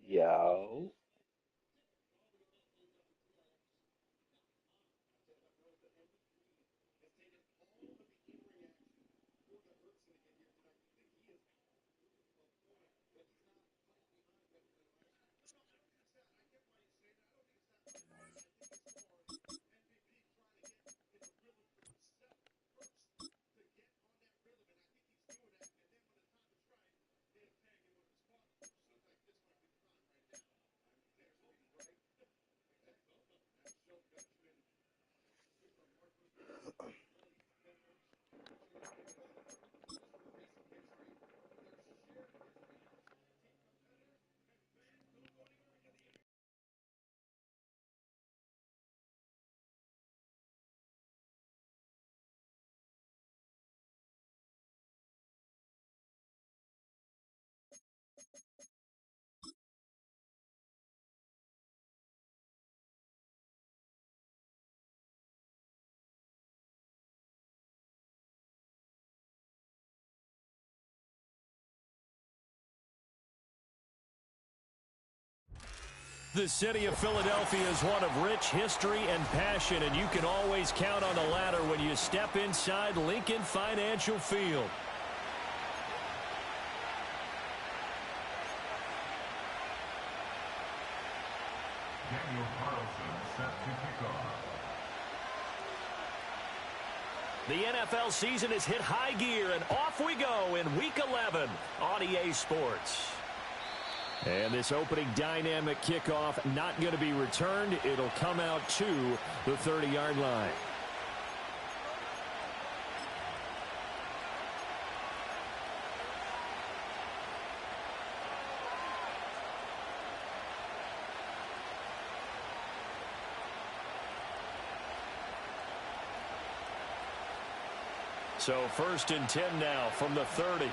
Yo. The city of Philadelphia is one of rich history and passion, and you can always count on the latter when you step inside Lincoln Financial Field. Daniel Carlson set to kick off. The NFL season has hit high gear, and off we go in Week 11 on EA Sports. And this opening dynamic kickoff not going to be returned. It'll come out to the 30-yard line. So 1st and 10 now from the 30.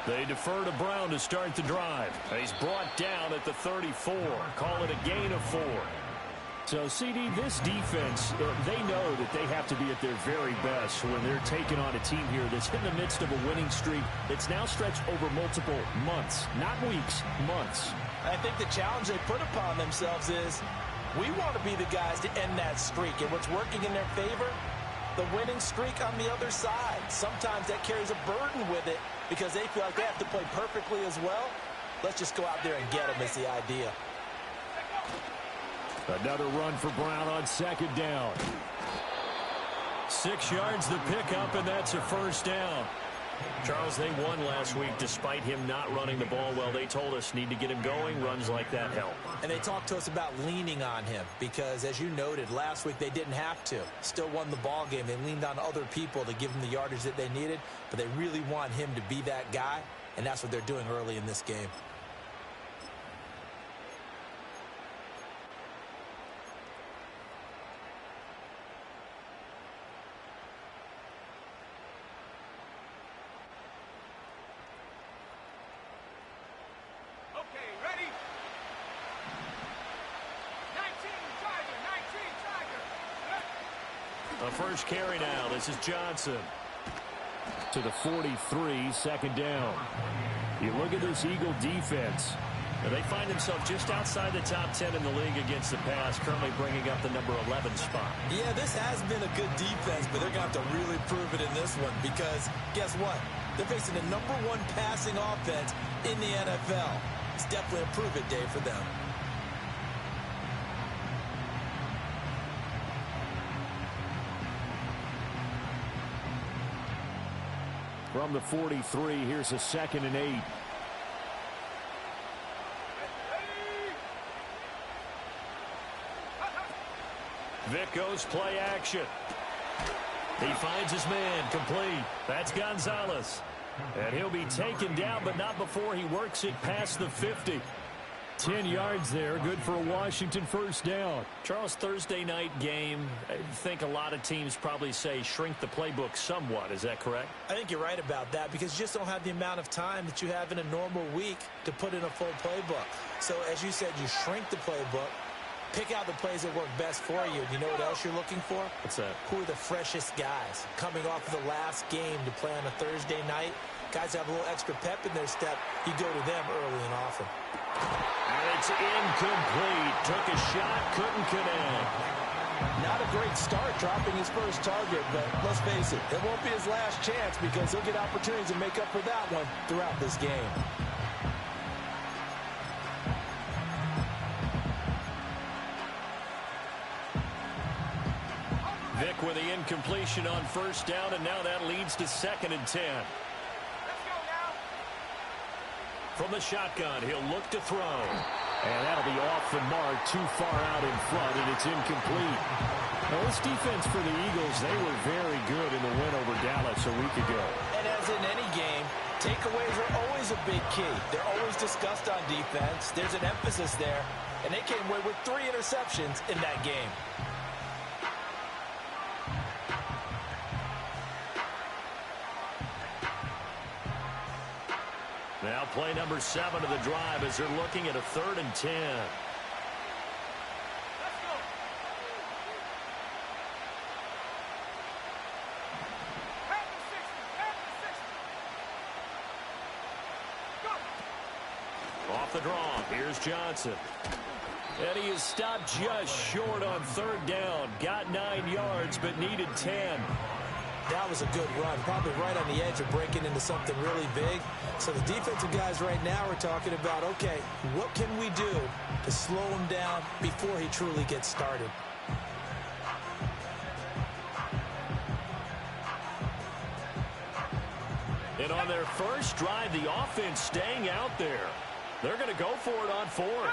They defer to Brown to start the drive. He's brought down at the 34. Call it a gain of 4. So, CD, this defense, they know that they have to be at their very best when they're taking on a team here that's in the midst of a winning streak that's now stretched over multiple months, not weeks, months. I think the challenge they put upon themselves is we want to be the guys to end that streak. And what's working in their favor? The winning streak on the other side. Sometimes that carries a burden with it, because they feel like they have to play perfectly as well. Let's just go out there and get them is the idea. Another run for Brown on 2nd down. 6 yards the pickup, and that's a 1st down. Charles, they won last week despite him not running the ball well. They told us need to get him going. Runs like that help. And they talked to us about leaning on him because, as you noted, last week they didn't have to. Still won the ball game. They leaned on other people to give them the yardage that they needed, but they really want him to be that guy, and that's what they're doing early in this game. A first carry now. This is Johnson. To the 43, 2nd down. You look at this Eagle defense. They find themselves just outside the top 10 in the league against the pass, currently bringing up the number 11 spot. Yeah, this has been a good defense, but they're going to have to really prove it in this one because guess what? They're facing the number 1 passing offense in the NFL. It's definitely a prove-it day for them. From the 43, here's a 2nd and 8. Vic goes play action. He finds his man, complete. That's Gonzalez. And he'll be taken down, but not before he works it past the 50. 10 yards there, good for a Washington 1st down. Charles, Thursday night game, I think a lot of teams probably say shrink the playbook somewhat. Is that correct? I think you're right about that because you just don't have the amount of time that you have in a normal week to put in a full playbook. So, as you said, you shrink the playbook. Pick out the plays that work best for you. You know what else you're looking for? What's that? Who are the freshest guys coming off of the last game to play on a Thursday night? Guys have a little extra pep in their step. You go to them early and often. And it's incomplete. Took a shot, couldn't connect. Not a great start dropping his first target, but let's face it, it won't be his last chance because he'll get opportunities to make up for that one throughout this game. Vic with the incompletion on first down, and now that leads to 2nd and 10. From the shotgun, he'll look to throw. And that'll be off the mark, too far out in front, and it's incomplete. Now, this defense for the Eagles, they were very good in the win over Dallas a week ago. And as in any game, takeaways are always a big key. They're always discussed on defense. There's an emphasis there, and they came away with 3 interceptions in that game. Now play number 7 of the drive as they're looking at a 3rd and 10. Off the draw, here's Johnson. And he is stopped just short on 3rd down. Got 9 yards, but needed 10. That was a good run, probably right on the edge of breaking into something really big. So the defensive guys right now are talking about, okay, what can we do to slow him down before he truly gets started? And on their first drive, the offense staying out there. They're going to go for it on 4th.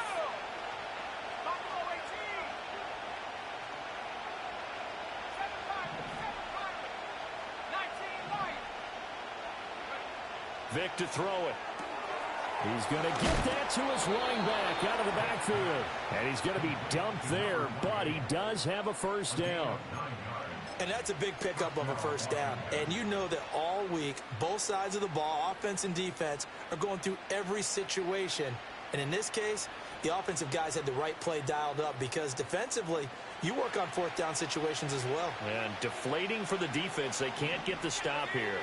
Vic to throw it. He's going to get that to his running back out of the backfield. And he's going to be dumped there, but he does have a first down. And that's a big pickup of a first down. And you know that all week, both sides of the ball, offense and defense, are going through every situation. And in this case, the offensive guys had the right play dialed up because defensively, you work on 4th down situations as well. And deflating for the defense. They can't get the stop here.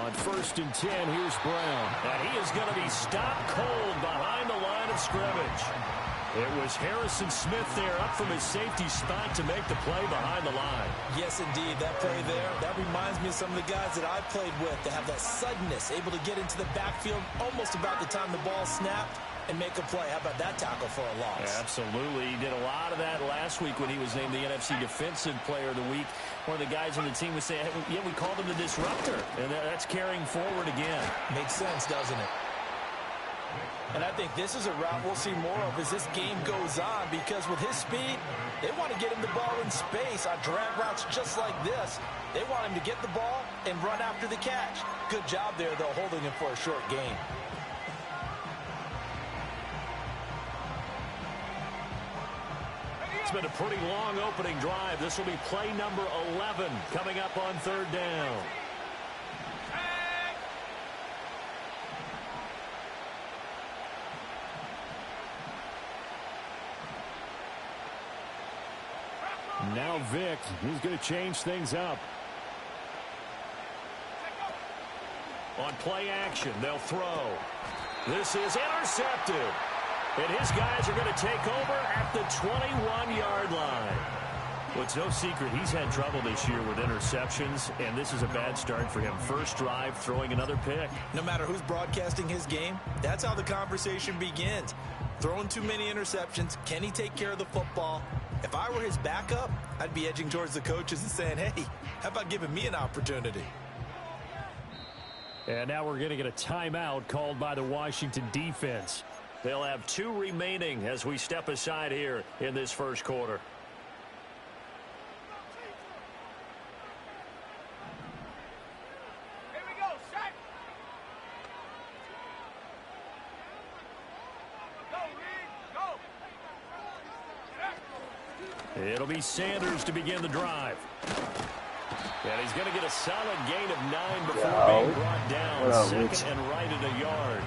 On 1st and 10, here's Brown. And he is going to be stopped cold behind the line of scrimmage. It was Harrison Smith there up from his safety spot to make the play behind the line. Yes, indeed. That play there, that reminds me of some of the guys that I've played with that have that suddenness, able to get into the backfield almost about the time the ball snapped and make a play. How about that tackle for a loss? Absolutely. He did a lot of that last week when he was named the NFC Defensive Player of the Week. One of the guys on the team would say, hey, yeah, we called him the disruptor. And that's carrying forward again. Makes sense, doesn't it? And I think this is a route we'll see more of as this game goes on because with his speed, they want to get him the ball in space on drag routes just like this. They want him to get the ball and run after the catch. Good job there, though, holding him for a short gain. It's been a pretty long opening drive. This will be play number 11 coming up on 3rd down. Now Vic, he's going to change things up. On play action, they'll throw. This is intercepted. And his guys are going to take over at the 21-yard line. Well, it's no secret he's had trouble this year with interceptions, and this is a bad start for him. First drive, throwing another pick. No matter who's broadcasting his game, that's how the conversation begins. Throwing too many interceptions, can he take care of the football? If I were his backup, I'd be edging towards the coaches and saying, hey, how about giving me an opportunity? And now we're going to get a timeout called by the Washington defense. They'll have 2 remaining as we step aside here in this first quarter. Here we go, set. Go, Reed, go. It'll be Sanders to begin the drive. And he's going to get a solid gain of 9 before being brought down. Second and right at a yard.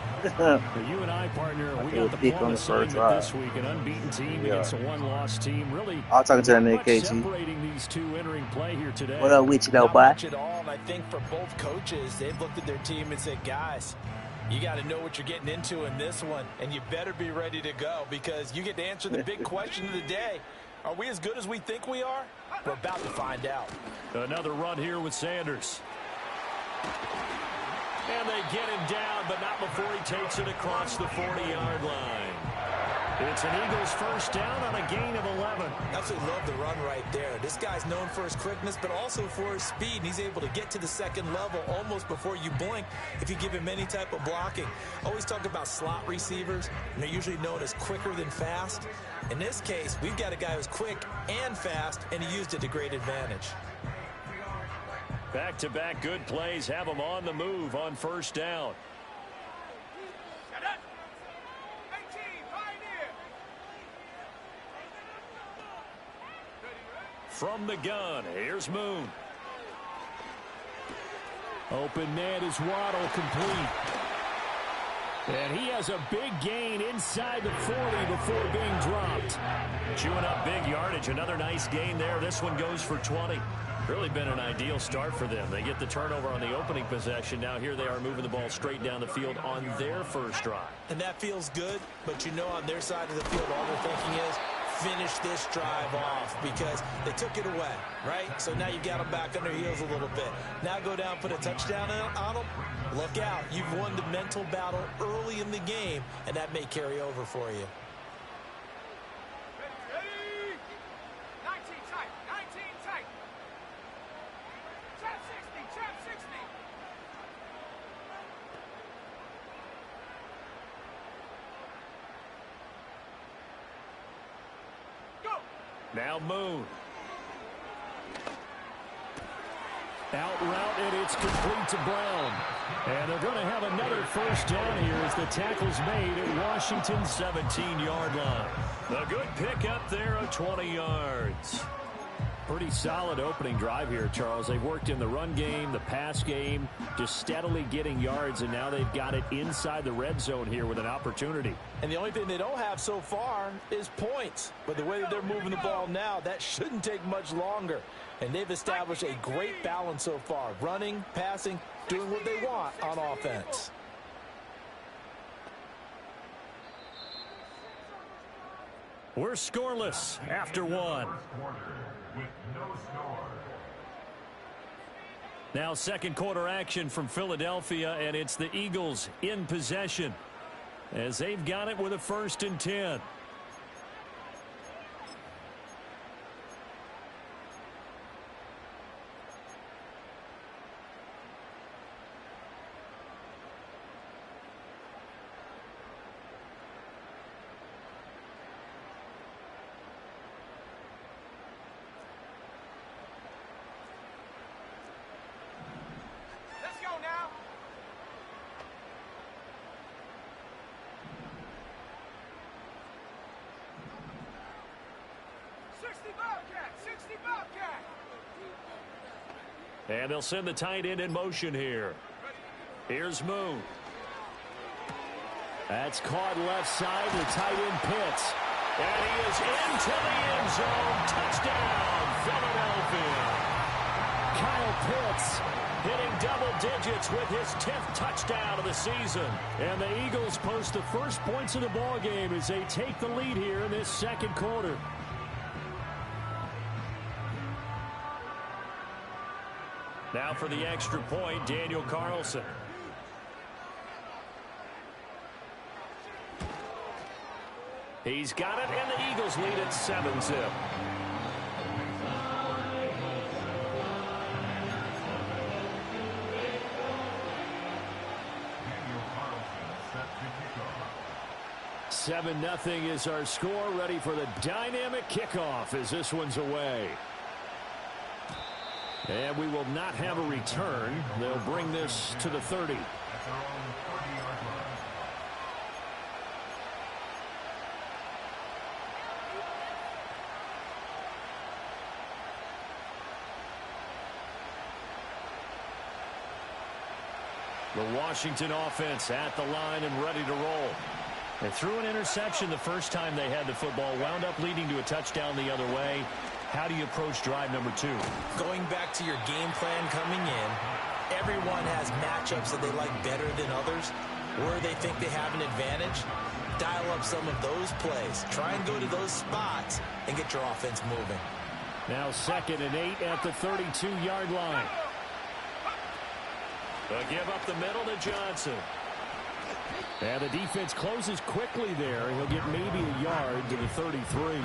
You and I, partner, we got the plum assignment this week. An unbeaten team against a one-loss team. Really, I'll talk to that nigga, KG. separating these two entering play here today. What up with you, though, Not boy? much at all, and I think for both coaches, they've looked at their team and said, guys, you got to know what you're getting into in this one, and you better be ready to go because you get to answer the big question of the day. Are we as good as we think we are? We're about to find out. Another run here with Sanders. And they get him down, but not before he takes it across the 40-yard line. It's an Eagles first down on a gain of 11. Absolutely love the run right there. This guy's known for his quickness, but also for his speed. And he's able to get to the second level almost before you blink if you give him any type of blocking. Always talk about slot receivers, and they're usually known as quicker than fast. In this case, we've got a guy who's quick and fast, and he used it to great advantage. Back-to-back good plays have him on the move on first down. From the gun, here's Moon. Open man is Waddle, complete. And he has a big gain inside the 40 before being dropped. Chewing up big yardage. Another nice gain there. This one goes for 20. Really been an ideal start for them. They get the turnover on the opening possession. Now here they are moving the ball straight down the field on their first drive. And that feels good, but you know on their side of the field all they're thinking is finish this drive off because they took it away, right? So now you got them back on their heels a little bit. Now go down, put a touchdown on them. Look out. You've won the mental battle early in the game, and that may carry over for you. Ready? 19 tight. 19 tight. Trap 60. Trap 60. Go. Now Moon. Out route, and it's complete to Brown. And they're going to have another first down here as the tackle's made at Washington's 17-yard line. A good pickup there of 20 yards. Pretty solid opening drive here, Charles. They've worked in the run game, the pass game, just steadily getting yards, and now they've got it inside the red zone here with an opportunity. And the only thing they don't have so far is points. But the way that they're moving the ball now, that shouldn't take much longer. And they've established a great balance so far. Running, passing, doing what they want on offense. We're scoreless after one. With no score. Now second quarter action from Philadelphia, and it's the Eagles in possession as they've got it with a 1st and 10. Let's go now. 60 Bobcat. 60 Bobcat. And they'll send the tight end in motion here. Here's Moon. That's caught left side. The tight end Pitts. And he is into the end zone. Touchdown, Philadelphia. Kyle Pitts hitting double digits with his 10th touchdown of the season. And the Eagles post the first points of the ball game as they take the lead here in this second quarter. Now for the extra point, Daniel Carlson. He's got it, and the Eagles lead at 7-zip. Daniel Carlson set to kick off. 7-0 is our score. Ready for the dynamic kickoff as this one's away. And we will not have a return. They'll bring this to the 30. At their own 30-yard line. The Washington offense at the line and ready to roll. They threw an interception the first time they had the football, wound up leading to a touchdown the other way. How do you approach drive number 2? Going back to your game plan coming in, everyone has matchups that they like better than others, where they think they have an advantage. Dial up some of those plays. Try and go to those spots and get your offense moving. Now 2nd and 8 at the 32-yard line. They'll give up the middle to Johnson. And the defense closes quickly there. He'll get maybe a yard to the 33.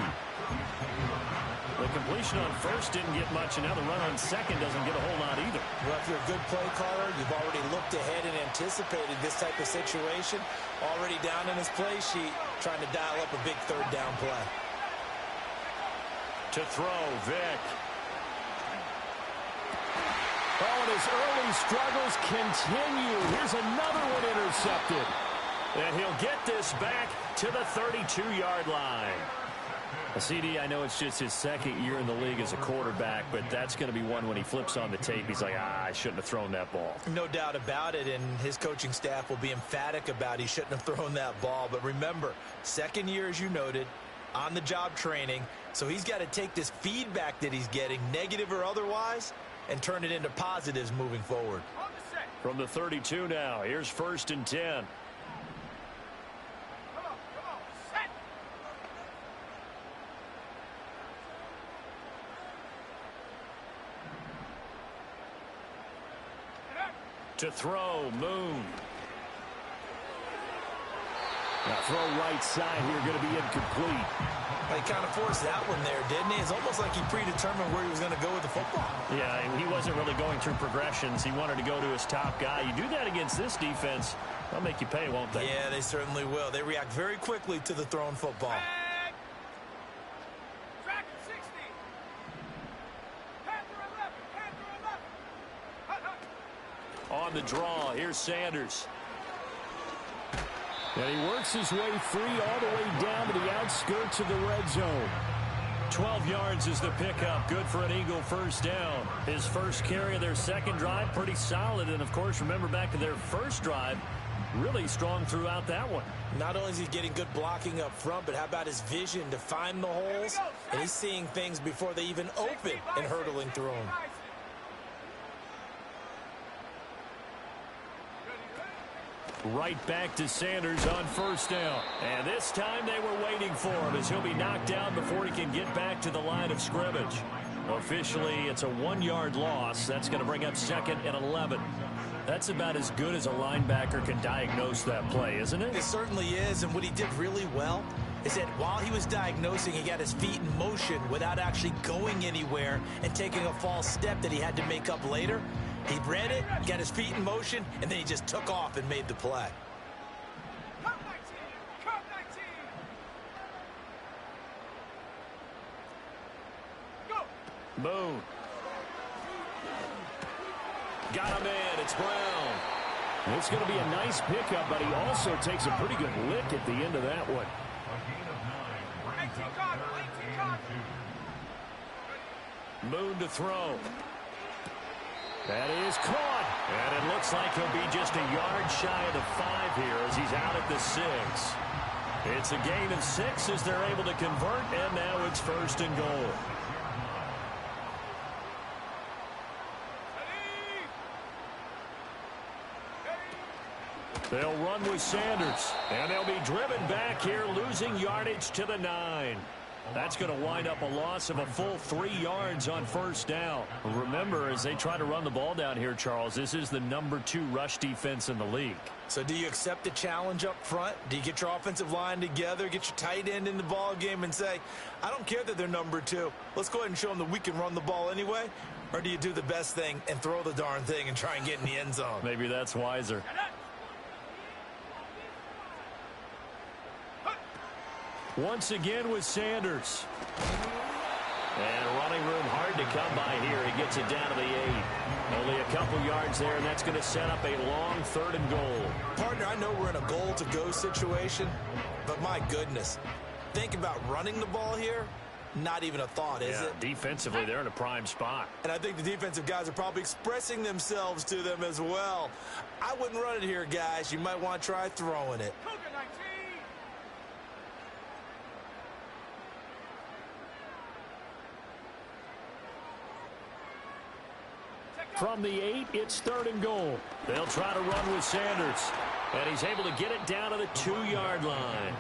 The completion on first didn't get much, and now the run on second doesn't get a whole lot either. Well, if you're a good play caller, you've already looked ahead and anticipated this type of situation. Already down in his play sheet, trying to dial up a big 3rd down play. To throw, Vick. Oh, and his early struggles continue. Here's another one intercepted. And he'll get this back to the 32-yard line. CD, I know it's just his 2nd year in the league as a quarterback, but that's going to be one when he flips on the tape. He's like, I shouldn't have thrown that ball. No doubt about it, and his coaching staff will be emphatic about he shouldn't have thrown that ball. But remember, 2nd year, as you noted, on-the-job training, so he's got to take this feedback that he's getting, negative or otherwise, and turn it into positives moving forward. From the 32 now, here's 1st and 10. To throw, Moon. Now throw right side here, going to be incomplete. He kind of forced that one there, didn't he? It's almost like he predetermined where he was going to go with the football. Yeah, he wasn't really going through progressions. He wanted to go to his top guy. You do that against this defense, they'll make you pay, won't they? Yeah, they certainly will. They react very quickly to the thrown football. Track 60. Panther 11. Panther 11. On the draw, here's Sanders. And he works his way free all the way down to the outskirts of the red zone. 12 yards is the pickup. Good for an Eagle 1st down. His first carry of their 2nd drive, pretty solid. And, of course, remember back to their 1st drive, really strong throughout that one. Not only is he getting good blocking up front, but how about his vision to find the holes? And he's seeing things before they even open and hurdling through them. Right back to Sanders on 1st down. And this time they were waiting for him as he'll be knocked down before he can get back to the line of scrimmage. Officially, it's a 1-yard loss. That's going to bring up 2nd and 11. That's about as good as a linebacker can diagnose that play, isn't it? It certainly is, and what he did really well is that while he was diagnosing, he got his feet in motion without actually going anywhere and taking a false step that he had to make up later. He read it, got his feet in motion, and then he just took off and made the play. Come 19. Come 19. Go. Moon. Got him in. It's Brown. It's going to be a nice pickup, but he also takes a pretty good lick at the end of that one. A gain of 9 brings 18 up guard. 3rd 18 guard. and 2. Moon to throw. That is caught. And it looks like he'll be just a yard shy of the 5 here as he's out at the 6. It's a gain of 6 as they're able to convert, and now it's 1st and goal. They'll run with Sanders, and they'll be driven back here, losing yardage to the 9. That's going to wind up a loss of a full 3 yards on 1st down. Remember, as they try to run the ball down here, Charles, this is the number 2 rush defense in the league. So do you accept the challenge up front? Do you get your offensive line together, get your tight end in the ball game and say, I don't care that they're number 2. Let's go ahead and show them that we can run the ball anyway? Or do you do the best thing and throw the darn thing and try and get in the end zone? Maybe that's wiser. Once again with Sanders. And running room hard to come by here. He gets it down to the 8. Only a couple yards there, and that's going to set up a long 3rd and goal. Partner, I know we're in a goal-to-go situation, but my goodness, think about running the ball here. Not even a thought, is it? Defensively, they're in a prime spot. And I think the defensive guys are probably expressing themselves to them as well. I wouldn't run it here, guys. You might want to try throwing it. Cougar 19. From the 8, it's 3rd and goal. They'll try to run with Sanders. And he's able to get it down to the 2-yard line.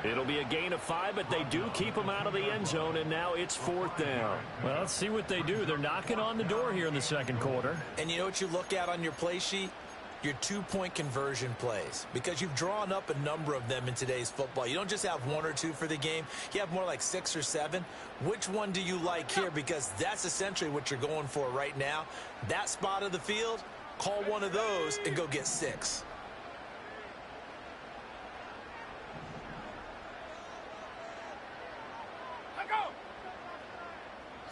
It'll be a gain of 5, but they do keep him out of the end zone, and now it's 4th down. Well, let's see what they do. They're knocking on the door here in the second quarter. And you know what you look at on your play sheet? Your 2-point conversion plays, because you've drawn up a number of them in today's football. You don't just have 1 or 2 for the game. You have more like 6 or 7. Which one do you like here? Because that's essentially what you're going for right now. That spot of the field, call one of those and go get 6. Let go.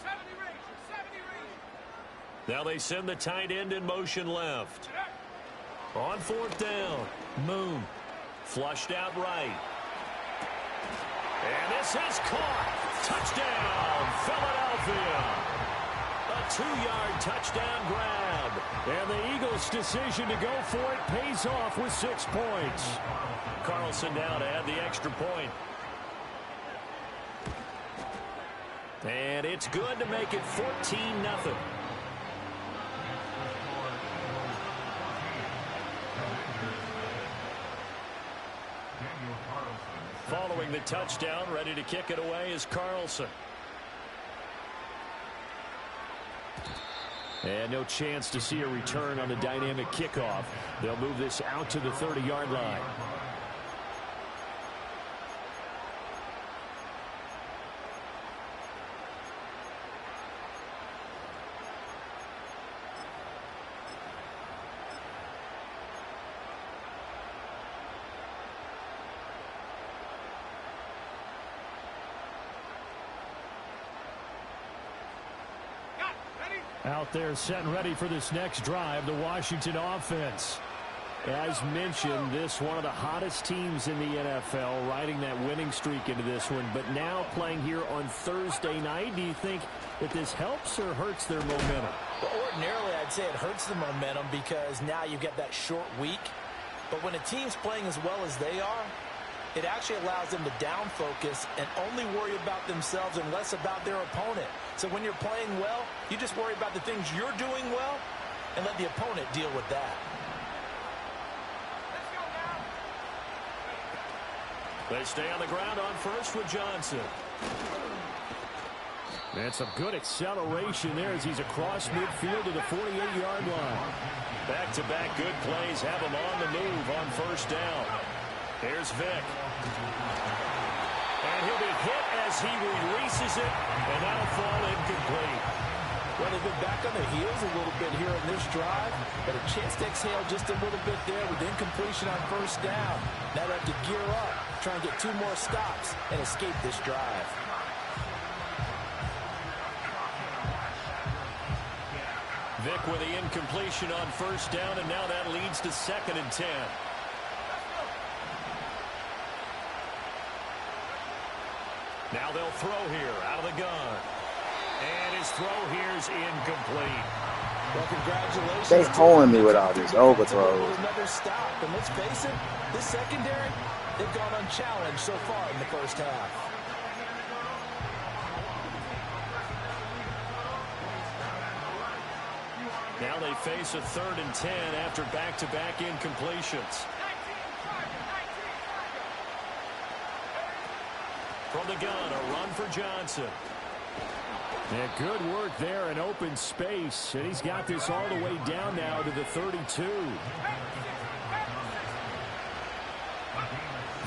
70 range. 70 range. Now they send the tight end in motion left. On 4th down, Moon flushed out right. And this is caught. Touchdown, Philadelphia. A 2-yard touchdown grab. And the Eagles' decision to go for it pays off with 6 points. Carlson now to add the extra point. And it's good to make it 14-0. Following the touchdown, ready to kick it away is Carlson. And no chance to see a return on the dynamic kickoff. They'll move this out to the 30-yard line. Out there set and ready for this next drive, the Washington offense. As mentioned, this one of the hottest teams in the NFL, riding that winning streak into this one. But now playing here on Thursday night, do you think that this helps or hurts their momentum? Well, ordinarily, I'd say it hurts the momentum because now you've got that short week. But when a team's playing as well as they are, it actually allows them to down focus and only worry about themselves and less about their opponent. So when you're playing well, you just worry about the things you're doing well and let the opponent deal with that. Let's go now. They stay on the ground on first with Johnson. And some good acceleration there as he's across midfield to the 48-yard line. Back-to-back good plays have him on the move on first down. Here's Vick. And he'll be hit as he releases it, and that'll fall incomplete. Well, they've been back on their heels a little bit here in this drive, but a chance to exhale just a little bit there with incompletion on first down. Now they have to gear up, try and get 2 more stops and escape this drive. Vick with the incompletion on first down, and now that leads to 2nd and 10. Now they'll throw here out of the gun. And his throw here's incomplete. Well, congratulations. They holding me with all these overthrows. Another stop. And let's face it, this secondary, they've gone unchallenged so far in the first half. Now they face a 3rd and 10 after back-to-back incompletions. From the gun, a run for Johnson. Yeah, good work there in open space. And he's got this all the way down now to the 32.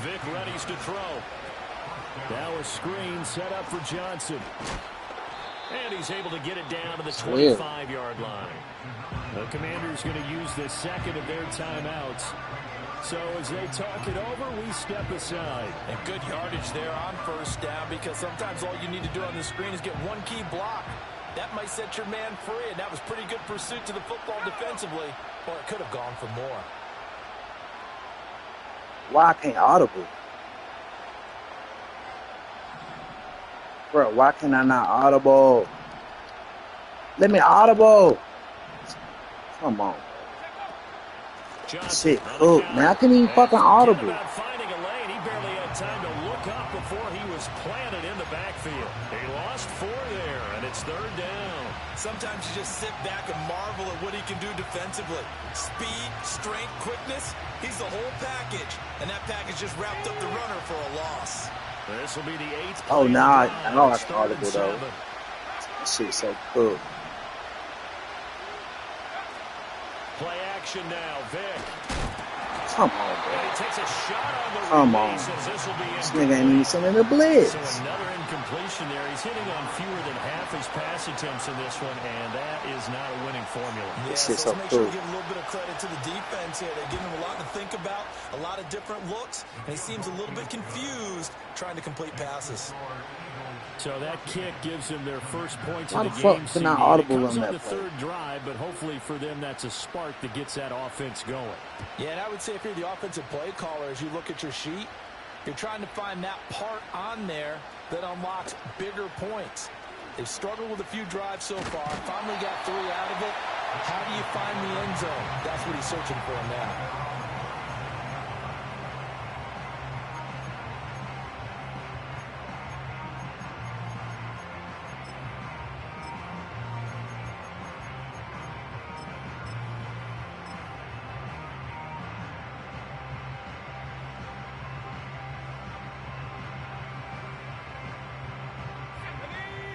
Vick readies to throw. Now a screen set up for Johnson. And he's able to get it down to the 25-yard line. The Commanders going to use the second of their timeouts. So as they talk it over, we step aside. And good yardage there on first down, because sometimes all you need to do on the screen is get one key block. That might set your man free, and that was pretty good pursuit to the football defensively. Or it could have gone for more. Why I can't audible? Bro, why can I not audible? Let me audible. Come on. Shit, cook, man. I couldn't even fucking audible. Finding a lane. He barely had time to look up before he was planted in the backfield. He lost 4 there, and it's 3rd down. Sometimes you just sit back and marvel at what he can do defensively. Speed, strength, quickness. He's the whole package, and that package just wrapped up the runner for a loss. This will be the 8th. Oh, nah. I know I can audible, though. That shit's so cool. Play action now, Vic. Come on, bro. And he takes a shot on the Come on. This nigga ain't even sending the blitz. So another incompletion there. He's hitting on fewer than half his pass attempts in this one, and that is not a winning formula. This Yeah, shit's so so let's make cool. sure we give a little bit of credit to the defense here. They're giving him a lot to think about, a lot of different looks, and he seems a little bit confused trying to complete passes. So that kick gives them their first points Why of the the fuck game. can I CD. audible It comes on on that the play? 3rd drive, but hopefully for them that's a spark that gets that offense going. Yeah, and I would say if you're the offensive play caller, as you look at your sheet, you're trying to find that part on there that unlocks bigger points. They've struggled with a few drives so far. Finally got 3 out of it. How do you find the end zone? That's what he's searching for now.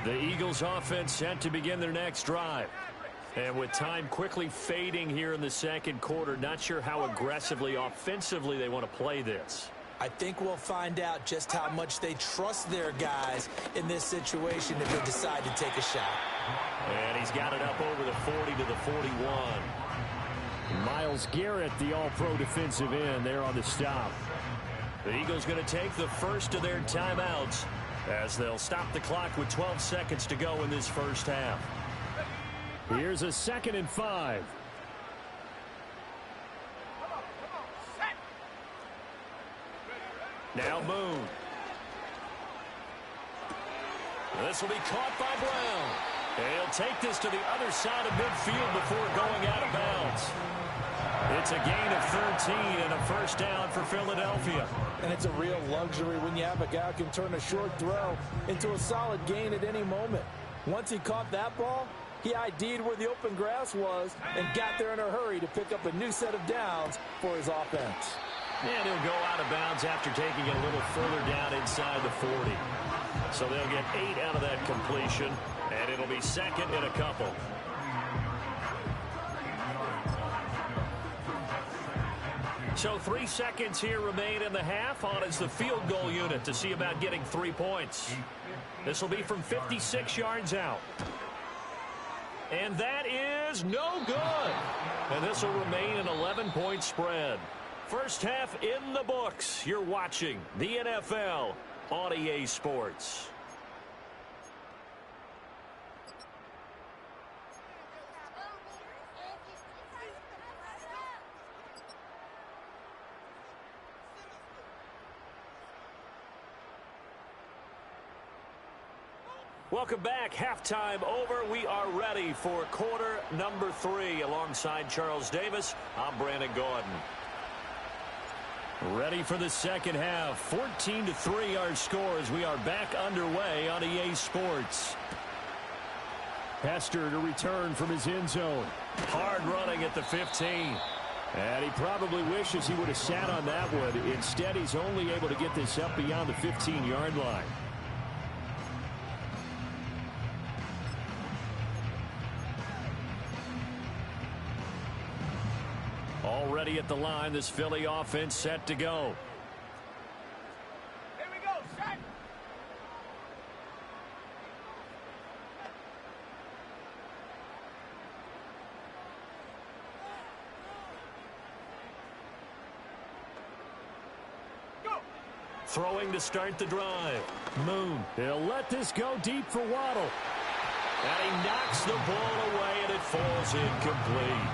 The Eagles offense set to begin their next drive. And with time quickly fading here in the 2nd quarter, not sure how aggressively, offensively they want to play this. I think we'll find out just how much they trust their guys in this situation if they decide to take a shot. And he's got it up over the 40 to the 41. Myles Garrett, the all-pro defensive end, there on the stop. The Eagles going to take the first of their timeouts as they'll stop the clock with 12 seconds to go in this first half. Here's a 2nd and 5. Now Moon. This will be caught by Brown. He'll take this to the other side of midfield before going out of bounds. It's a gain of 13 and a first down for Philadelphia. And it's a real luxury when you have a guy who can turn a short throw into a solid gain at any moment. Once he caught that ball, he ID'd where the open grass was and got there in a hurry to pick up a new set of downs for his offense. And he'll go out of bounds after taking it a little further down inside the 40. So they'll get 8 out of that completion, and it'll be 2nd and a couple. So 3 seconds here remain in the half. On is the field goal unit to see about getting 3 points. This will be from 56 yards out. And that is no good. And this will remain an 11-point spread. First half in the books. You're watching the NFL on EA Sports. Welcome back. Halftime over. We are ready for quarter number 3. Alongside Charles Davis, I'm Brandon Gordon. Ready for the second half. 14-3 our score as we are back underway on EA Sports. Hester to return from his end zone. Hard running at the 15. And he probably wishes he would have sat on that one. Instead, he's only able to get this up beyond the 15-yard line. Already at the line, this Philly offense set to go. Here we go, set. Go. Throwing to start the drive. Moon. He'll let this go deep for Waddle. And he knocks the ball away, and it falls incomplete.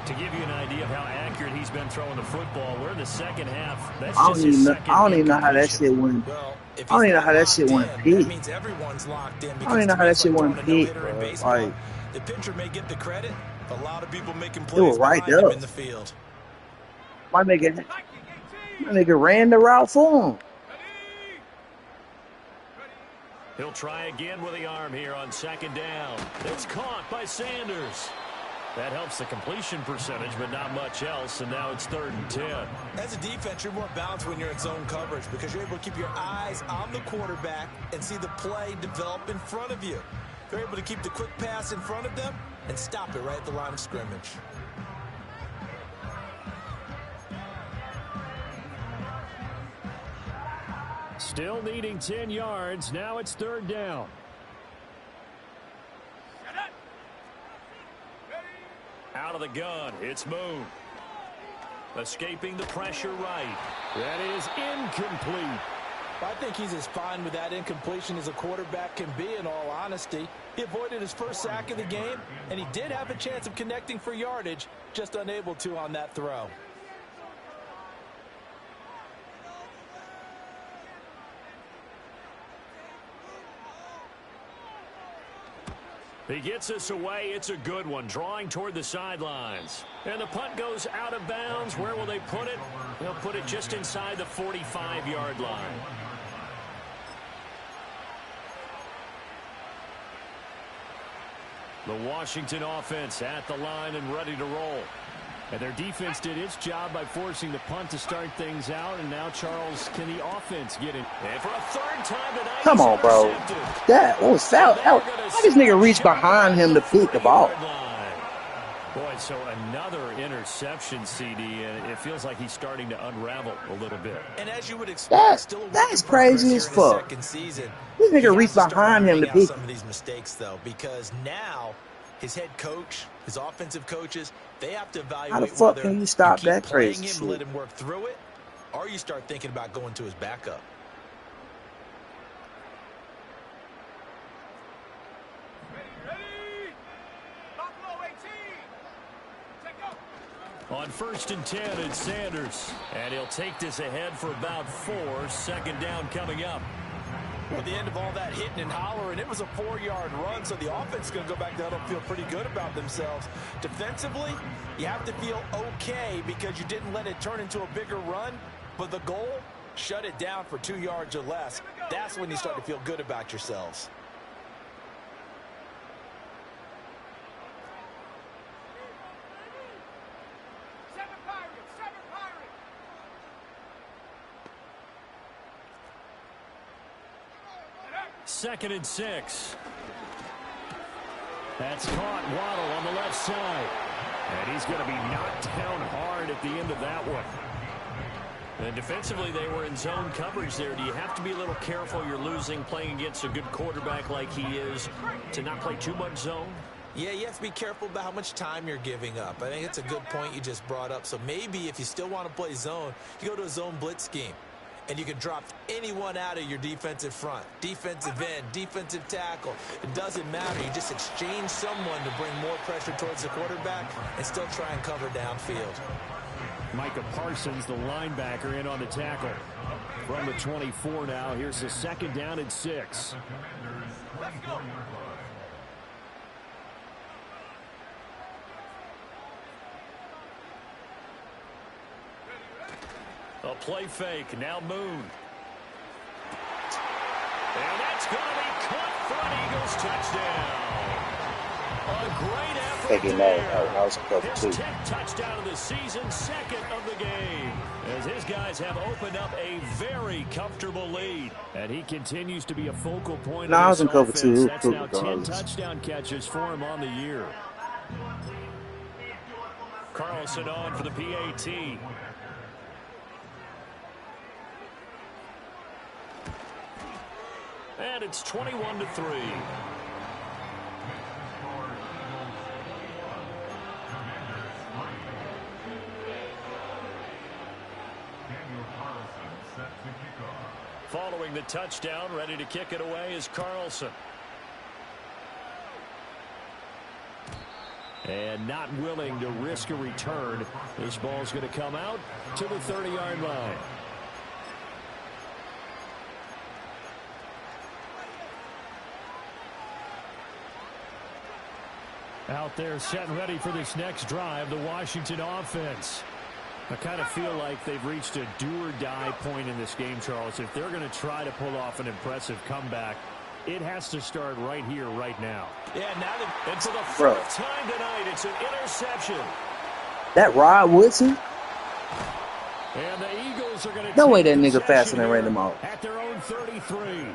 To give you an idea of how accurate he's been throwing the football, we're in the second half. That's I just don't his even know. second I don't even know how that incompletion. shit went. Well, if I don't he's even know not how that shit locked went in, that peak. means everyone's locked in. I don't Because even know to how me, that it's shit like went throwing a peak, no-hitter in bro. baseball. Like The pitcher may get the credit. A lot of people making it was plays right behind him there. in the field. My nigga, Hiking 18. my nigga ran the route for him. Ready? Ready? He'll try again with the arm here on second down. It's caught by Sanders. That helps the completion percentage, but not much else, and now it's 3rd and 10. As a defense, you're more balanced when you're in zone coverage because you're able to keep your eyes on the quarterback and see the play develop in front of you. You're able to keep the quick pass in front of them and stop it right at the line of scrimmage. Still needing 10 yards. Now it's 3rd down. Set it. Ready? Out of the gun, it's Moon. Escaping the pressure right. That is incomplete. I think he's as fine with that incompletion as a quarterback can be, in all honesty. He avoided his first sack of the game, and he did have a chance of connecting for yardage, just unable to on that throw. He gets us away. It's a good one. Drawing toward the sidelines. And the punt goes out of bounds. Where will they put it? They'll put it just inside the 45-yard line. The Washington offense at the line and ready to roll. And their defense did its job by forcing the punt to start things out. And now, Charles, can the offense get it? And for a 3rd time tonight, Come on, bro. That was foul. How this nigga reached behind him to pick the ball? Boy, so another interception, CD, and it feels like he's starting to unravel a little bit. And as you would expect, still a work That's in progress crazy here as in his fuck. second season. This nigga He has reached to start behind him to ironing out pick. some of these mistakes, though, because now his head coach, his offensive coaches, they have to evaluate How the fuck whether can you stop keep that playing crazy him shit? and let him work through it, or you start thinking about going to his backup. Ready? Buffalo 18. Take go. On 1st and 10, it's Sanders. And he'll take this ahead for about 4. 2nd down coming up. At the end of all that hitting and hollering, it was a 4-yard run, so the offense is going to go back there and feel pretty good about themselves. Defensively, you have to feel okay because you didn't let it turn into a bigger run, but the goal, shut it down for 2 yards or less. That's when you start to feel good about yourselves. Seven Pirates. 2nd and 6. That's caught. Waddle on the left side. And he's going to be knocked down hard at the end of that one. And defensively, they were in zone coverage there. Do you have to be a little careful? You're losing, playing against a good quarterback like he is, to not play too much zone? Yeah, you have to be careful about how much time you're giving up. I think it's a good point you just brought up. So maybe if you still want to play zone, you go to a zone blitz scheme. And you can drop anyone out of your defensive front. Defensive end, defensive tackle. It doesn't matter. You just exchange someone to bring more pressure towards the quarterback and still try and cover downfield. Micah Parsons, the linebacker, in on the tackle. From the 24 now. Here's the 2nd down and 6. Let's go. A play fake. Now Moon. And that's going to be caught for an Eagles touchdown. A great effort Taking there. that, I was a couple His too. 10th touchdown of the season, 2nd of the game. As his guys have opened up a very comfortable lead. And he continues to be a focal point No, I of was this in cover offense. two. That's now 10 Regardless. touchdown catches for him on the year. Carlson on for the PAT. And it's 21-3. Following the touchdown, ready to kick it away is Carlson. And not willing to risk a return. This ball's going to come out to the 30-yard line. Out there set and ready for this next drive, the Washington offense. I kind of feel like they've reached a do-or-die point in this game, Charles. If they're going to try to pull off an impressive comeback, it has to start right here, right now. Yeah, now and for the fourth time tonight, it's an interception. That Rod Woodson? And the Eagles are going to no way that nigga faster than Randy Moss. At their own 33.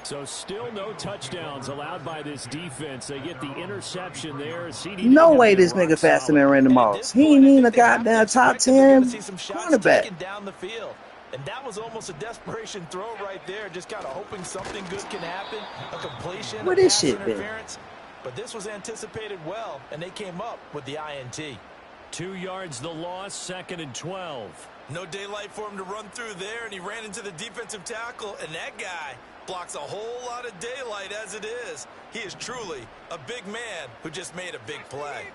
So still no touchdowns allowed by this defense. They get the interception there. No way this nigga faster than Randy Moss. He ain't even a goddamn top 10 cornerback. Down the field. And that was almost a desperation throw right there. Just kind of hoping something good can happen. A completion, what is shit, interference. But this was anticipated well, and they came up with the INT. 2 yards the loss, 2nd and 12. No daylight for him to run through there, and he ran into the defensive tackle, and that guy blocks a whole lot of daylight as it is. He is truly a big man who just made a big play.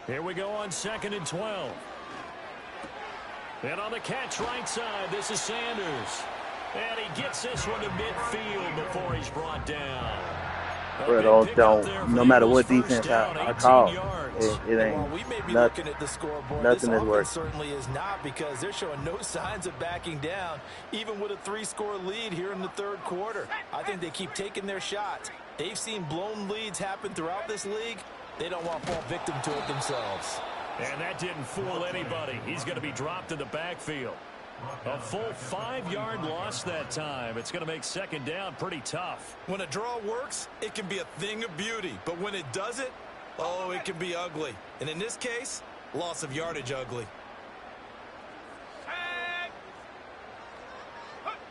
Here we go on 2nd and 12. And on the catch right side, this is Sanders. And he gets this one to midfield before he's brought down. Bro, don't no matter what defense I call, it ain't we may be nothing. Looking at the scoreboard. Nothing this is working. Certainly is not, because they're showing no signs of backing down, even with a 3-score lead here in the third quarter. I think they keep taking their shots. They've seen blown leads happen throughout this league. They don't want to fall victim to it themselves. And that didn't fool anybody. He's going to be dropped in the backfield. A full 5-yard loss that time. It's going to make 2nd down pretty tough. When a draw works, it can be a thing of beauty. But when it doesn't, oh, it can be ugly. And in this case, loss of yardage ugly.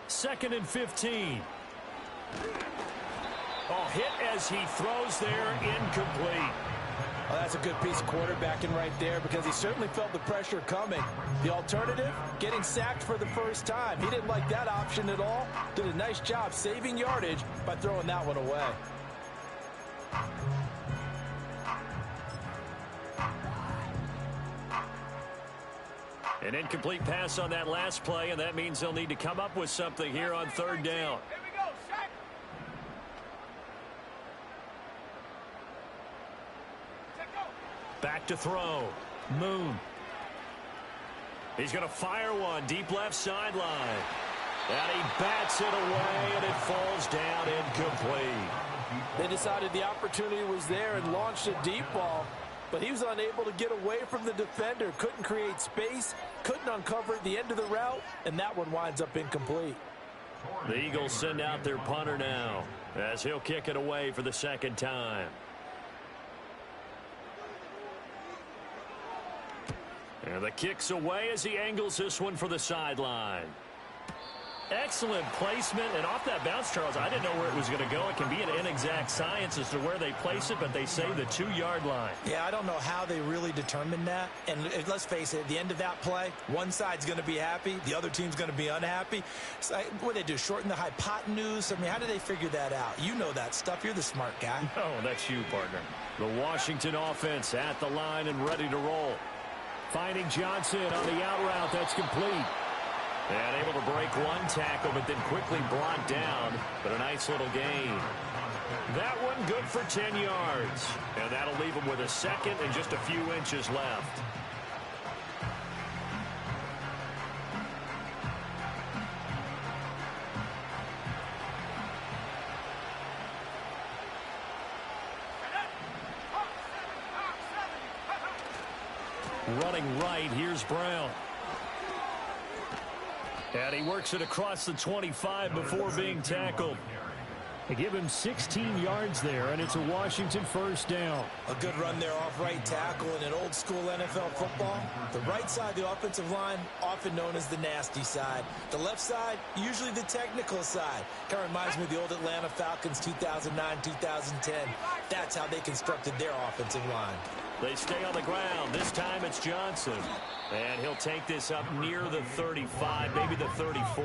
2nd and 15. Oh, hit as he throws there, incomplete. Well, that's a good piece of quarterbacking right there, because he certainly felt the pressure coming. The alternative, getting sacked for the first time. He didn't like that option at all. Did a nice job saving yardage by throwing that one away. An incomplete pass on that last play, and that means they'll need to come up with something here on 3rd down. Back to throw. Moon. He's going to fire one deep left sideline. And he bats it away, and it falls down incomplete. They decided the opportunity was there and launched a deep ball, but he was unable to get away from the defender. Couldn't create space, couldn't uncover the end of the route, and that one winds up incomplete. The Eagles send out their punter now, as he'll kick it away for the 2nd time. And the kick's away as he angles this one for the sideline. Excellent placement, and off that bounce, Charles, I didn't know where it was going to go. It can be an inexact science as to where they place it, but they say the 2-yard line. Yeah, I don't know how they really determined that. And let's face it, at the end of that play, one side's going to be happy, the other team's going to be unhappy. So what do they do, shorten the hypotenuse? I mean, how do they figure that out? You know that stuff. You're the smart guy. No, that's you, partner. The Washington offense at the line and ready to roll. Finding Johnson on the out route. That's complete. And able to break one tackle, but then quickly brought down. But a nice little gain. That one good for 10 yards. And that'll leave him with a 2nd and just a few inches left. Running right, here's Brown. And he works it across the 25 before being tackled. They give him 16 yards there, and it's a Washington 1st down. A good run there off right tackle in an old school NFL football. The right side of the offensive line, often known as the nasty side. The left side, usually the technical side. Kind of reminds me of the old Atlanta Falcons 2009, 2010. That's how they constructed their offensive line. They stay on the ground. This time it's Johnson. And he'll take this up near the 35, maybe the 34.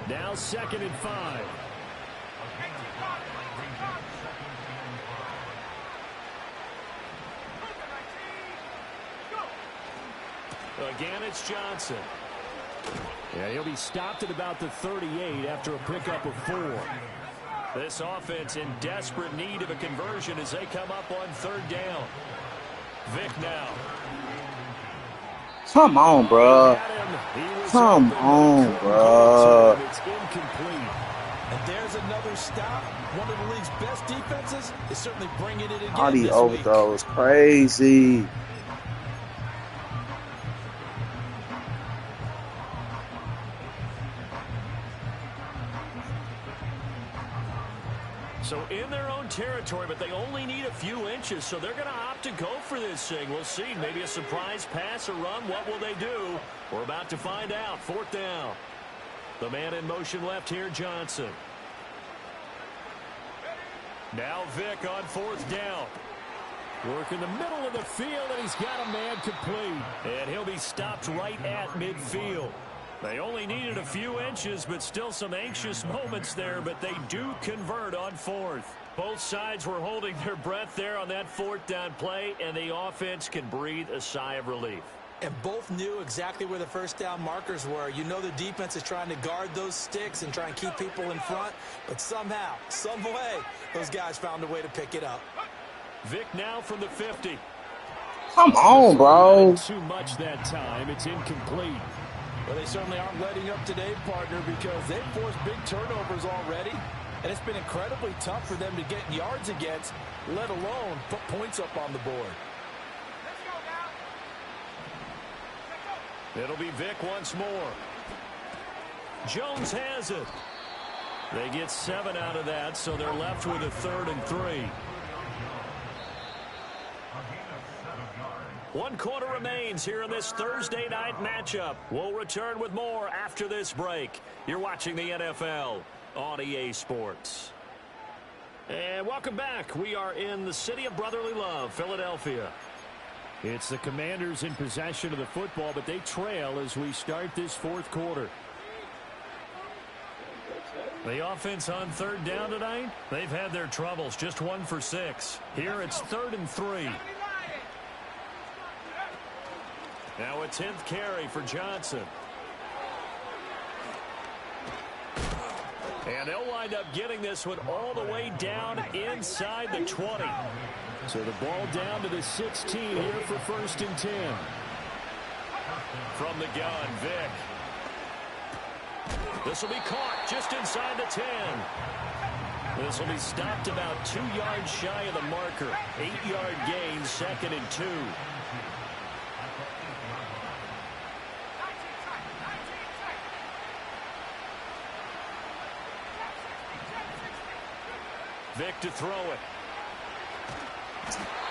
Now 2nd and 5. Again, it's Johnson. Yeah, he'll be stopped at about the 38 after a pickup of 4. This offense in desperate need of a conversion as they come up on 3rd down. Vic now. Come on, bro. Come on, bro. It's incomplete. And there's another stop. One of the league's best defenses is certainly bringing it again All these this overthrows, crazy. So in their own territory, but they only need a few inches, so they're going to opt to go for this thing. We'll see. Maybe a surprise pass or run. What will they do? We're about to find out. 4th down. The man in motion left here, Johnson. Now Vic on 4th down. Work in the middle of the field, and he's got a man complete. And he'll be stopped right at midfield. They only needed a few inches, but still some anxious moments there, but they do convert on 4th. Both sides were holding their breath there on that 4th down play, and the offense can breathe a sigh of relief. And both knew exactly where the 1st down markers were. You know the defense is trying to guard those sticks and try and keep people in front, but somehow, some way, those guys found a way to pick it up. Vic now from the 50. Come on, bro. Too much that time. It's incomplete. Well, they certainly aren't letting up today, partner, because they've forced big turnovers already, and it's been incredibly tough for them to get yards against, let alone put points up on the board. It'll be Vic once more. Jones has it. They get 7 out of that, so they're left with a 3rd and 3. 1 quarter remains here in this Thursday night matchup. We'll return with more after this break. You're watching the NFL on EA Sports. And welcome back. We are in the city of brotherly love, Philadelphia. It's the Commanders in possession of the football, but they trail as we start this 4th quarter. The offense on 3rd down tonight, they've had their troubles, just 1 for 6. Here it's 3rd and 3. Now a 10th carry for Johnson. And they'll wind up getting this one all the way down inside the 20. So the ball down to the 16 here for 1st and 10. From the gun, Vic. This will be caught just inside the 10. This will be stopped about 2 yards shy of the marker. 8-yard gain, 2nd and 2. Vic to throw it.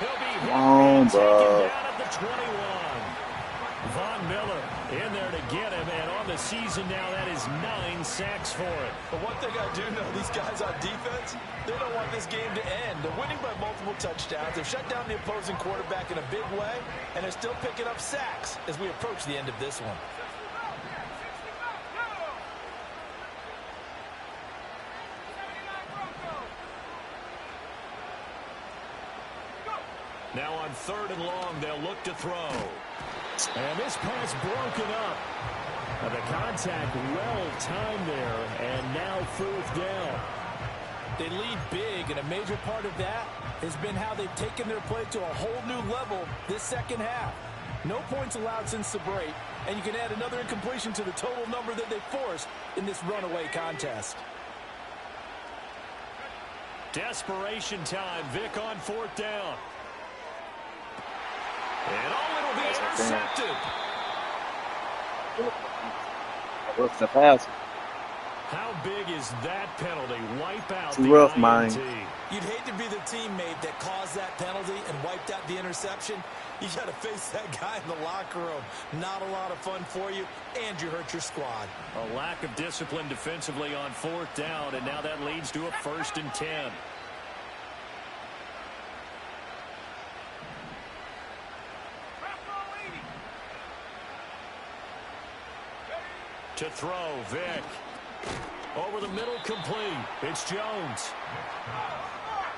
He'll be hit and taken down at the 21. Von Miller in there to get him, and on the season now, that is 9 sacks for it. But one thing I do know, these guys on defense, they don't want this game to end. They're winning by multiple touchdowns. They've shut down the opposing quarterback in a big way, and they're still picking up sacks as we approach the end of this one. Now on 3rd and long, they'll look to throw. And this pass broken up. And the contact well timed there, and now 4th down. They lead big, and a major part of that has been how they've taken their play to a whole new level this second half. No points allowed since the break, and you can add another incompletion to the total number that they forced in this runaway contest. Desperation time. Vic on 4th down. And it'll be intercepted. What's the pass? How big is that penalty? Wipe out Too the rough, INT. man. You'd hate to be the teammate that caused that penalty and wiped out the interception. You got to face that guy in the locker room. Not a lot of fun for you, and you hurt your squad. A lack of discipline defensively on 4th down, and now that leads to a 1st and 10. To throw, Vic. Over the middle, complete. It's Jones.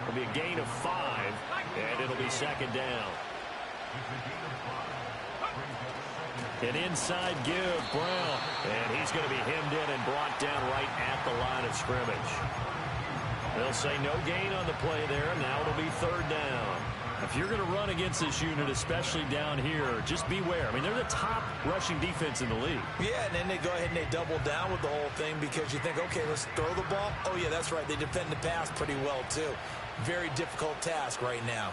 It'll be a gain of 5, and it'll be 2nd down. An inside give, Brown. And he's going to be hemmed in and brought down right at the line of scrimmage. They'll say no gain on the play there. Now it'll be third down. If you're going to run against this unit, especially down here, just beware. I mean, they're the top rushing defense in the league. Yeah, and then they go ahead and they double down with the whole thing because you think, okay, let's throw the ball. Oh, yeah, that's right. They defend the pass pretty well, too. Very difficult task right now.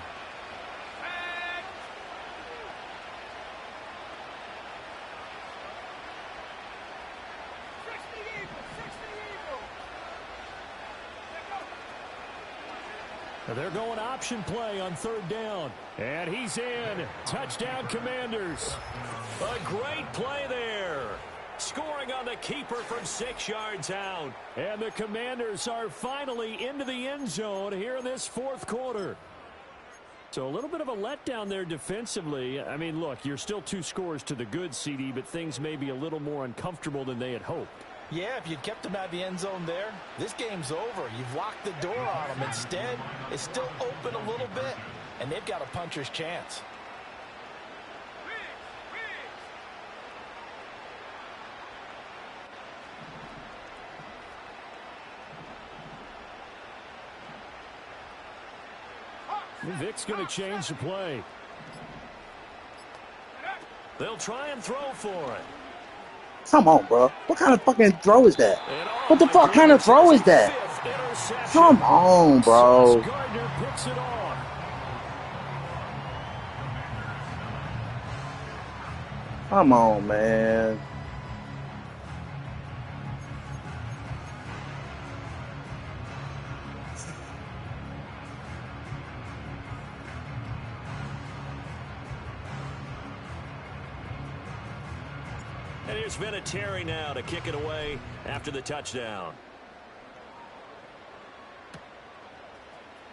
They're going option play on third down. And he's in. Touchdown, Commanders. A great play there. Scoring on the keeper from 6 yards out. And the Commanders are finally into the end zone here in this fourth quarter. So a little bit of a letdown there defensively. I mean, look, you're still 2 scores to the good, CD, but things may be a little more uncomfortable than they had hoped. Yeah, if you kept them out of the end zone there, this game's over. You've locked the door on them. Instead, it's still open a little bit, and they've got a puncher's chance. Vic's going to change the play. They'll try and throw for it. Come on, bro. What kind of fucking throw is that? What the fuck kind of throw is that? Come on, bro. Gardner picks it off. Come on, man. And here's Vinatieri now to kick it away after the touchdown.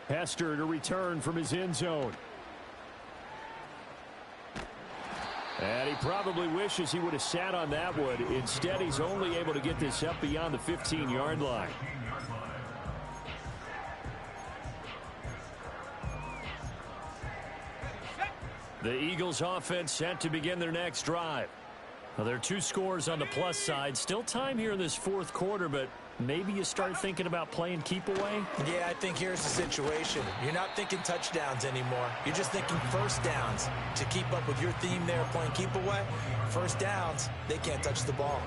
Hester to return from his end zone. And he probably wishes he would have sat on that one. Instead, he's only able to get this up beyond the 15-yard line. The Eagles offense set to begin their next drive. Well, there are 2 scores on the plus side. Still time here in this fourth quarter, but maybe you start thinking about playing keep away? Yeah, I think here's the situation. You're not thinking touchdowns anymore. You're just thinking first downs. To keep up with your theme there, playing keep away, first downs, they can't touch the ball.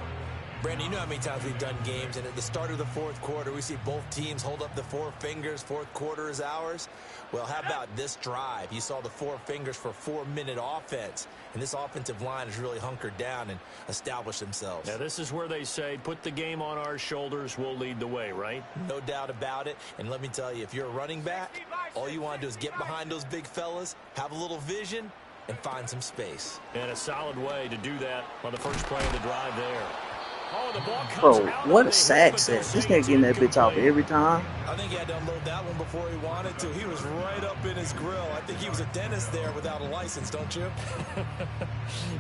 Brandon, you know how many times we've done games, and at the start of the fourth quarter, we see both teams hold up the 4 fingers, fourth quarter is ours. Well, how about this drive? You saw the 4 fingers for 4-minute offense, and this offensive line has really hunkered down and established themselves. Now, this is where they say, put the game on our shoulders, we'll lead the way, right? No doubt about it, and let me tell you, if you're a running back, all you want to do is get behind those big fellas, have a little vision, and find some space. And a solid way to do that on the first play of the drive there. Oh, the ball comes Bro, out what a of sack the set. This nigga getting that bitch off every time. I think he had to unload that one before he wanted to. He was right up in his grill. I think he was a dentist there without a license, don't you?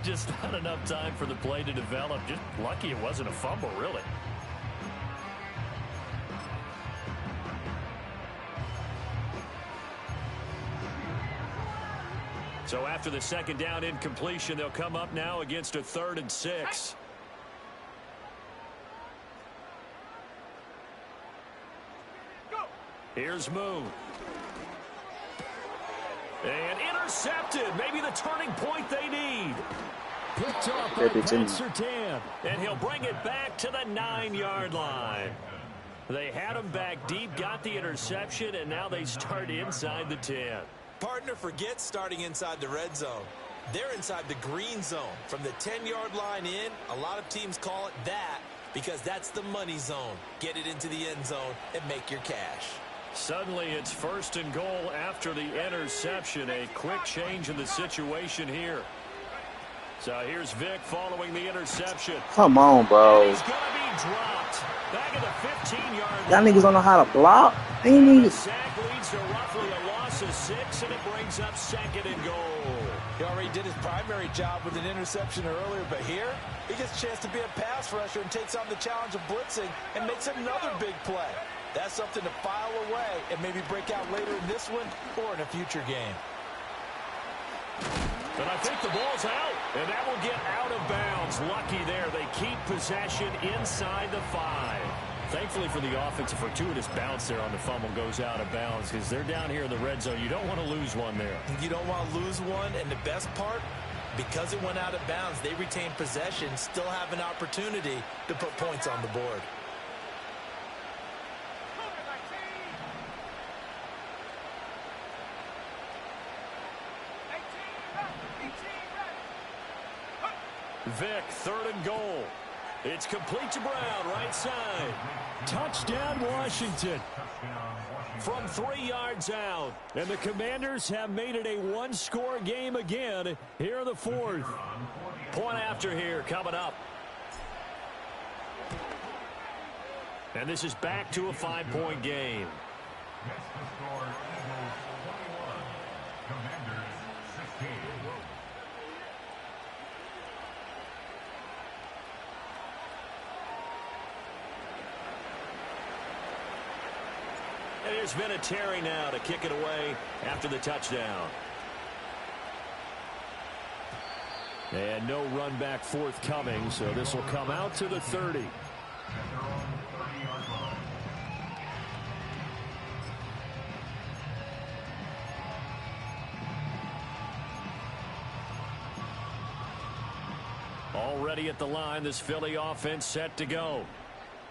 Just not enough time for the play to develop. Just lucky it wasn't a fumble, really. So after the second down incompletion, they'll come up now against a 3rd and 6. Here's Moon. And intercepted. Maybe the turning point they need. Picked up by Pat Surtain. And he'll bring it back to the 9-yard line. They had him back deep, got the interception, and now they start inside the 10. Partner, forget starting inside the red zone. They're inside the green zone. From the 10-yard line in, a lot of teams call it that because that's the money zone. Get it into the end zone and make your cash. Suddenly it's 1st and goal after the interception. A quick change in the situation here. So here's Vic following the interception. Come on, bro. And he's going to be dropped. Back at the 15-yard line. Y'all niggas don't know how to block. Ain't The niggas. sack leads to roughly a loss of 6, and it brings up 2nd and goal. He already did his primary job with an interception earlier, but here he gets a chance to be a pass rusher and takes on the challenge of blitzing and makes another big play. That's something to file away and maybe break out later in this one or in a future game. And I think the ball's out. And that will get out of bounds. Lucky there. They keep possession inside the 5. Thankfully for the offense, a fortuitous bounce there on the fumble goes out of bounds because they're down here in the red zone. You don't want to lose one there. You don't want to lose one. And the best part, because it went out of bounds, they retain possession, still have an opportunity to put points on the board. Vick, 3rd and goal. It's complete to Brown, right side. Touchdown, Washington. From 3 yards out. And the Commanders have made it a one-score game again here in the 4th. Point after here coming up. And this is back to a 5-point game. Next to score, Eagles 21, Commanders 16. And here's Vinatieri now to kick it away after the touchdown. And no run back forthcoming, so this will come out to the 30. At their own 30-yard line. Already at the line, this Philly offense set to go.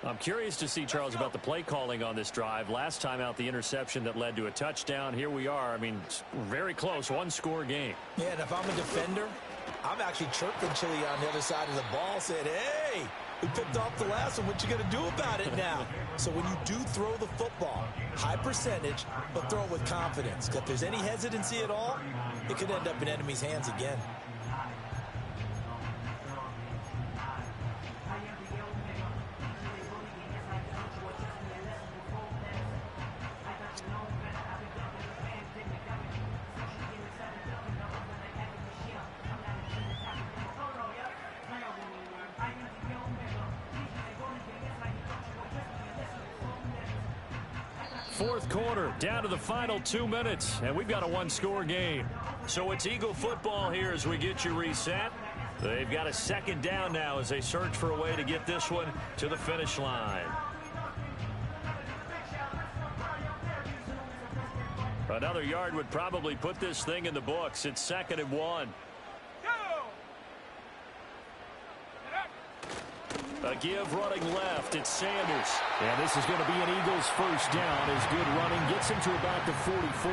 I'm curious to see, Charles, about the play calling on this drive. Last time out, the interception that led to a touchdown. Here we are. I mean, very close, one-score game. Yeah, and if I'm a defender, I'm actually chirping Chili on the other side of the ball, saying, hey, we picked off the last one. What you going to do about it now? So when you do throw the football, high percentage, but throw it with confidence. If there's any hesitancy at all, it could end up in enemy's hands again. Fourth quarter, down to the final 2 minutes, and we've got a one-score game. So it's Eagle football here as we get you reset. They've got a 2nd down now as they search for a way to get this one to the finish line. Another yard would probably put this thing in the books. It's 2nd and 1. A give running left. It's Sanders. And this is going to be an Eagles first down as good running gets him to about the 44.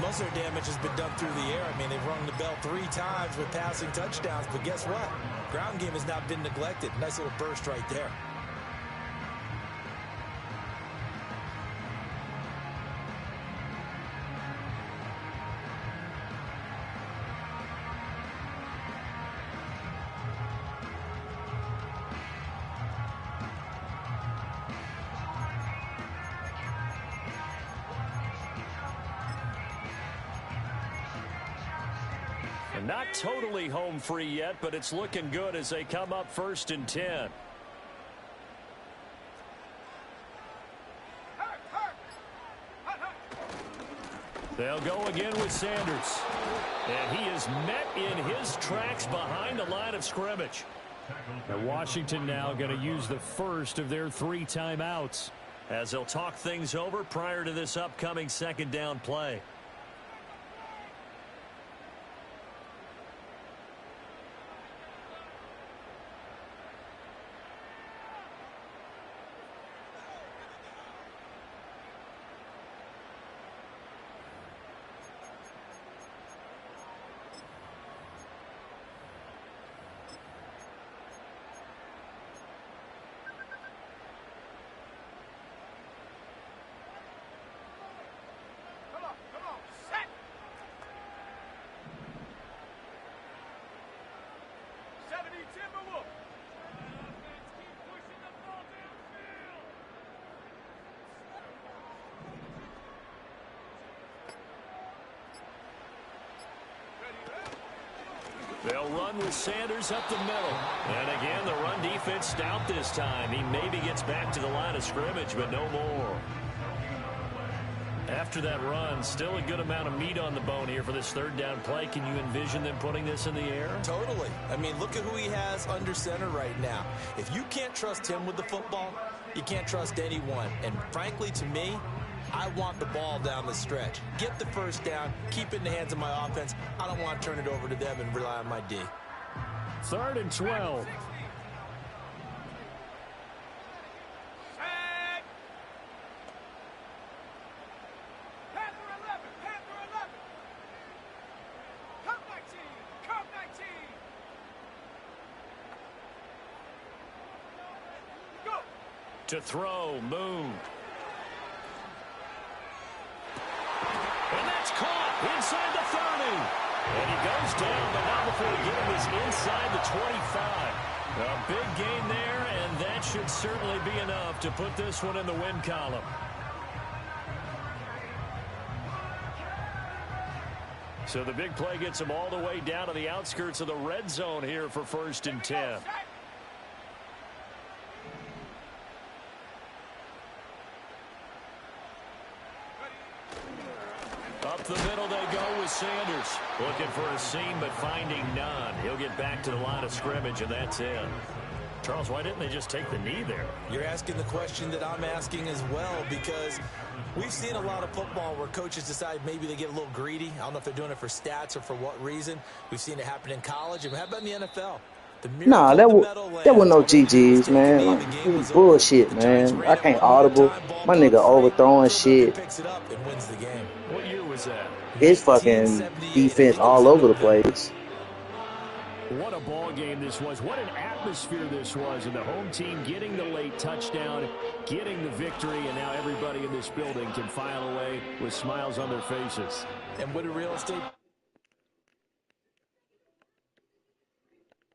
Most of their damage has been done through the air. I mean, they've rung the bell 3 times with passing touchdowns. But guess what? Ground game has not been neglected. Nice little burst right there. Not totally home free yet, but it's looking good as they come up 1st and 10. They'll go again with Sanders. And he is met in his tracks behind the line of scrimmage. And Washington now going to use the first of their 3 timeouts as they'll talk things over prior to this upcoming 2nd down play. They'll run with Sanders up the middle. And again, the run defense stout this time. He maybe gets back to the line of scrimmage, but no more. After that run, still a good amount of meat on the bone here for this third down play. Can you envision them putting this in the air? Totally. I mean, look at who he has under center right now. If you can't trust him with the football, you can't trust anyone. And frankly, to me, I want the ball down the stretch. Get the first down, keep it in the hands of my offense. I don't want to turn it over to them and rely on my D. 3rd and 12. To throw, Moon. And that's caught inside the 30. And he goes down, but not before the game is inside the 25. A big gain there, and that should certainly be enough to put this one in the win column. So the big play gets him all the way down to the outskirts of the red zone here for 1st and 10. Up the middle they go with Sanders. Looking for a seam, but finding none. He'll get back to the line of scrimmage, and that's it. Charles, why didn't they just take the knee there? You're asking the question that I'm asking as well, because we've seen a lot of football where coaches decide maybe they get a little greedy. I don't know if they're doing it for stats or for what reason. We've seen it happen in college. And how about in the NFL? Nah, that was no GGs, man. Like, it was bullshit, man. I can't audible. My nigga overthrowing shit. What year was that? His fucking defense all over the place. What a ball game this was. What an atmosphere this was. And the home team getting the late touchdown, getting the victory, and now everybody in this building can file away with smiles on their faces. And what a real estate